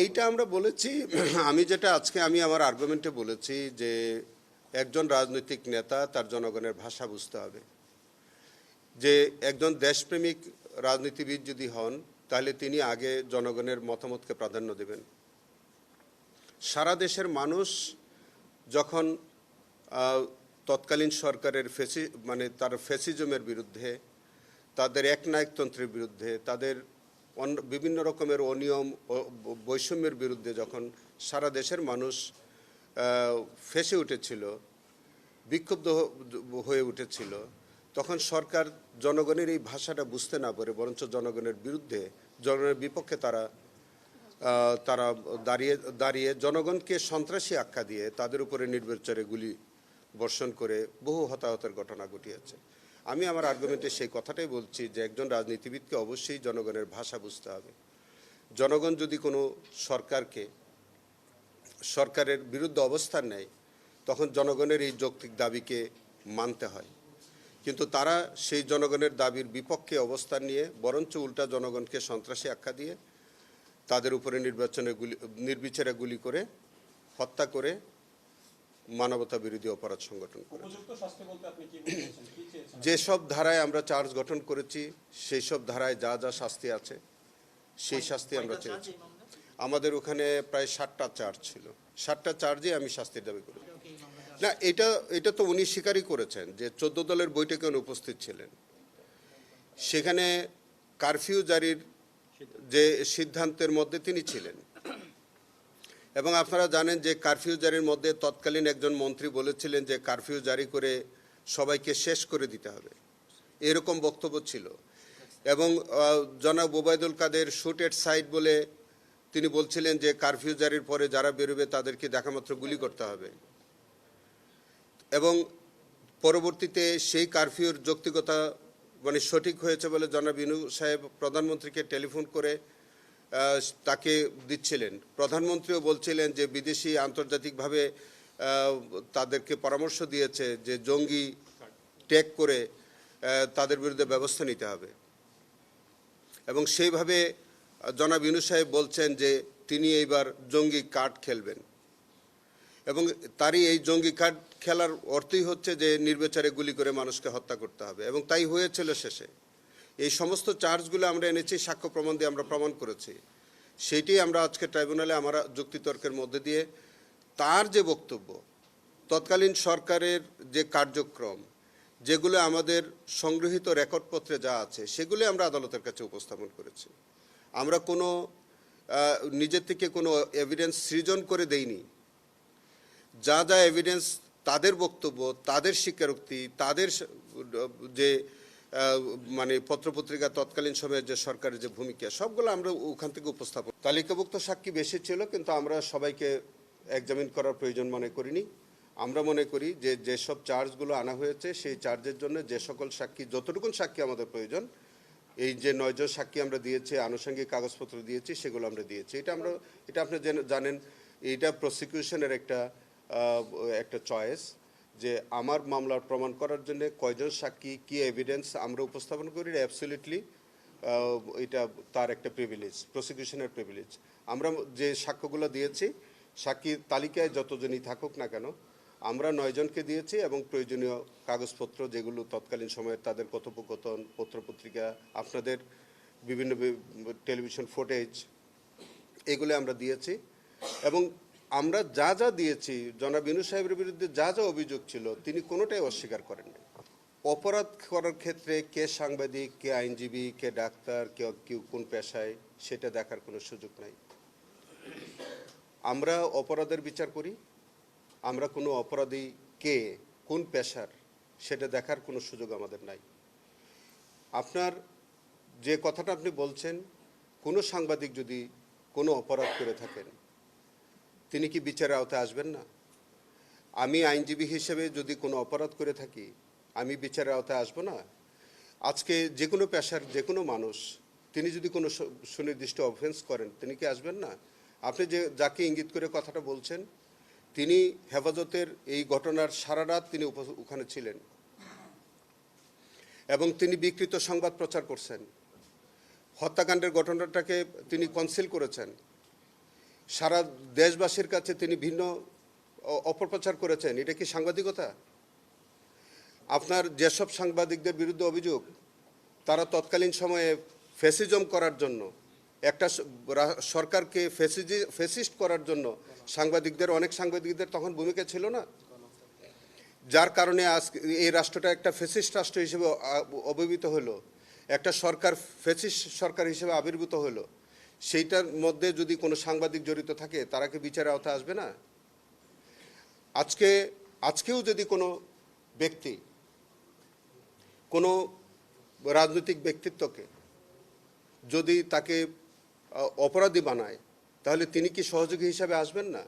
এইটা আমরা বলেছি। আমি যেটা আজকে আমি আমার আর্গুমেন্টে বলেছি যে একজন রাজনৈতিক নেতা তার জনগণের ভাষা বুঝতে হবে। যে একজন দেশপ্রেমিক রাজনীতিবিদ যদি হন তাহলে তিনি আগে জনগণের মতামতকে প্রাধান্য দেবেন। সারা দেশের মানুষ যখন তৎকালীন সরকারের তার ফ্যাসিজমের বিরুদ্ধে, তাদের একনায়কতন্ত্রের বিরুদ্ধে, তাদের বিভিন্ন রকমের অনিয়ম ও বৈষম্যের বিরুদ্ধে যখন সারা দেশের মানুষ ফেসে উঠেছিল, বিক্ষুব্ধ হয়ে উঠেছিল, তখন সরকার জনগণের এই ভাষাটা বুঝতে না পারে বরঞ্চ জনগণের বিরুদ্ধে, জনগণের বিপক্ষে তারা দাঁড়িয়ে জনগণকে সন্ত্রাসী আখ্যা দিয়ে তাদের উপরে নির্বিচারে গুলি বর্ষণ করে বহু হতাহতের ঘটনা ঘটিয়েছে। আমি আমার আর্গুমেন্টে সেই কথাটাই বলছি যে একজন রাজনীতিবিদকে অবশ্যই জনগণের ভাষা বুঝতে হবে। জনগণ যদি কোনো সরকারের বিরুদ্ধে অবস্থান নেয় তখন জনগণের এই যৌক্তিক দাবিকে মানতে হয়, কিন্তু তারা সেই জনগণের দাবির বিপক্ষে অবস্থান নিয়ে বরঞ্চ উল্টা জনগণকে সন্ত্রাসী আখ্যা দিয়ে তাদের উপরে নির্বিচারে গুলি করে হত্যা করে মানবতা বিরোধী অপরাধ সংগঠন করে। যেসব ধারায় আমরা চার্জ গঠন করেছি সেই সব ধারায় যা যা শাস্তি আছে সেই শাস্তি আমরা চেয়েছি। আমাদের ওখানে প্রায় 7টা চার্জ ছিল, 7টা চার্জে আমি শাস্তির দাবি করি। না, এটা তো উনি স্বীকারই করেছেন যে 14 দলের বৈঠকে উনি উপস্থিত ছিলেন। সেখানে কারফিউ জারির যে সিদ্ধান্তের মধ্যে তিনি ছিলেন, এবং আপনারা জানেন যে কারফিউ জারির মধ্যে তৎকালীন একজন মন্ত্রী বলেছিলেন যে কারফিউ জারি করে সবাইকে শেষ করে দিতে হবে, এরকম বক্তব্য ছিল। এবং জনাব ওবায়দুল কাদের শুট এট সাইড বলে তিনি বলছিলেন যে কারফিউ জারির পরে যারা বেরোবে তাদেরকে দেখামাত্র গুলি করতে হবে। এবং পরবর্তীতে সেই কারফিউর যৌক্তিকতা সঠিক হয়েছে বলে জনাব ইনু সাহেব প্রধানমন্ত্রীকে টেলিফোন করে তাকে দিচ্ছিলেন। প্রধানমন্ত্রীও বলছিলেন যে বিদেশি আন্তর্জাতিকভাবে তাদেরকে পরামর্শ দিয়েছে যে জঙ্গি ট্যাগ করে তাদের বিরুদ্ধে ব্যবস্থা নিতে হবে। এবং সেইভাবে জনাব ইনু সাহেব বলছেন যে তিনি এইবার জঙ্গি কার্ড খেলবেন, এবং তারই এই জঙ্গি কার্ড খেলার অর্থই হচ্ছে যে নির্বিচারে গুলি করে মানুষকে হত্যা করতে হবে, এবং তাই হয়েছিল শেষে। এই সমস্ত চার্জগুলো আমরা এনেছি, সাক্ষ্য প্রমাণ দিয়ে আমরা প্রমাণ করেছি। সেইটি আমরা আজকে ট্রাইব্যুনালে আমরা যুক্তিতর্কের মধ্যে দিয়ে তার যে বক্তব্য, তৎকালীন সরকারের যে কার্যক্রম, যেগুলো আমাদের সংগৃহীত রেকর্ডপত্রে যা আছে সেগুলো আমরা আদালতের কাছে উপস্থাপন করেছি। আমরা কোনো নিজের থেকে কোনো এভিডেন্স সৃজন করে দেইনি। যা যা এভিডেন্স, তাদের বক্তব্য, তাদের স্বীকারোক্তি, তাদের যে পত্রপত্রিকা তৎকালীন সময়ের যে সরকারের যে ভূমিকা, সবগুলো আমরা ওখান থেকে উপস্থাপন। তালিকাভুক্ত সাক্ষী বেশি ছিল, কিন্তু আমরা সবাইকে এক্সামিন করার প্রয়োজন মনে করিনি। আমরা মনে করি যে যেসব চার্জগুলো আনা হয়েছে সেই চার্জের জন্য যে সকল সাক্ষী, যতটুকুন সাক্ষী আমাদের প্রয়োজন, এই যে 9 জন সাক্ষী আমরা দিয়েছি, আনুষঙ্গিক কাগজপত্র দিয়েছি, সেগুলো আমরা দিয়েছি। এটা আপনি জানেন, এইটা প্রসিকিউশনের একটা চয়েস যে আমার মামলার প্রমাণ করার জন্য কয়জন সাক্ষী, কি এভিডেন্স আমরা উপস্থাপন করি, অ্যাবসলিউটলি এটা তার একটা প্রিভিলেজ, প্রসিকিউশনের প্রিভিলেজ। আমরা যে সাক্ষ্যগুলো দিয়েছি, সাক্ষীর তালিকায় যতজনই থাকুক না কেন, আমরা 9 জনকে দিয়েছি, এবং প্রয়োজনীয় কাগজপত্র যেগুলো তৎকালীন সময়ে তাদের কথোপকথন, পত্রপত্রিকা, আপনাদের বিভিন্ন টেলিভিশন ফুটেজ, এগুলো আমরা দিয়েছি। এবং আমরা যা যা দিয়েছি, জনাব ইনু সাহেবের বিরুদ্ধে যা যা অভিযোগ ছিল তিনি কোনোটাই অস্বীকার করেন না। অপরাধ করার ক্ষেত্রে কে সাংবাদিক, কে আইনজীবী, কে ডাক্তার, কেউ কোন পেশায়, সেটা দেখার কোনো সুযোগ নাই। আমরা অপরাধের বিচার করি। আমরা কোনো অপরাধী কে, কোন পেশার, সেটা দেখার কোনো সুযোগ আমাদের নাই। আপনার যে কথাটা আপনি বলছেন, কোনো সাংবাদিক যদি কোনো অপরাধ করে থাকেন তিনি কি বিচারের আওতায় আসবেন না? আমি আইনজীবী হিসেবে যদি কোনো অপরাধ করে থাকি আমি বিচারের আওতায় আসবো না? আজকে যে কোনো পেশার যে কোনো মানুষ তিনি যদি কোনো সুনির্দিষ্ট অফেন্স করেন তিনি কি আসবেন না? আপনি যাকে ইঙ্গিত করে কথাটা বলছেন তিনি হেফাজতের এই ঘটনার সারা রাত তিনি ওখানে ছিলেন, এবং তিনি বিকৃত সংবাদ প্রচার করছেন, হত্যাকাণ্ডের ঘটনাটাকে তিনি কনসিল করেছেন। সারা দেশবাসীর কাছে তিনি ভিন্ন অপপ্রচার করেছেন, এটা কি সাংবাদিকতা? আপনার যেসব সাংবাদিকদের বিরুদ্ধে অভিযোগ, তারা তৎকালীন সময়ে ফ্যাসিজম করার জন্য, একটা সরকারকে ফ্যাসিস্ট করার জন্য অনেক সাংবাদিকদের তখন ভূমিকা ছিল না, যার কারণে আজ এই রাষ্ট্রটা একটা ফ্যাসিস্ট রাষ্ট্র হিসেবে অভিভূত হলো, একটা সরকার ফ্যাসিস্ট সরকার হিসেবে আবির্ভূত হলো। সেইটার মধ্যে যদি কোনো সাংবাদিক জড়িত থাকে, তারা কি বিচারের আওতায় আসবে না? আজকেও যদি কোনো ব্যক্তি কোনো রাজনৈতিক ব্যক্তিত্বকে যদি তাকে অপরাধী বানায়, তাহলে তিনি কি সহযোগী হিসাবে আসবেন না?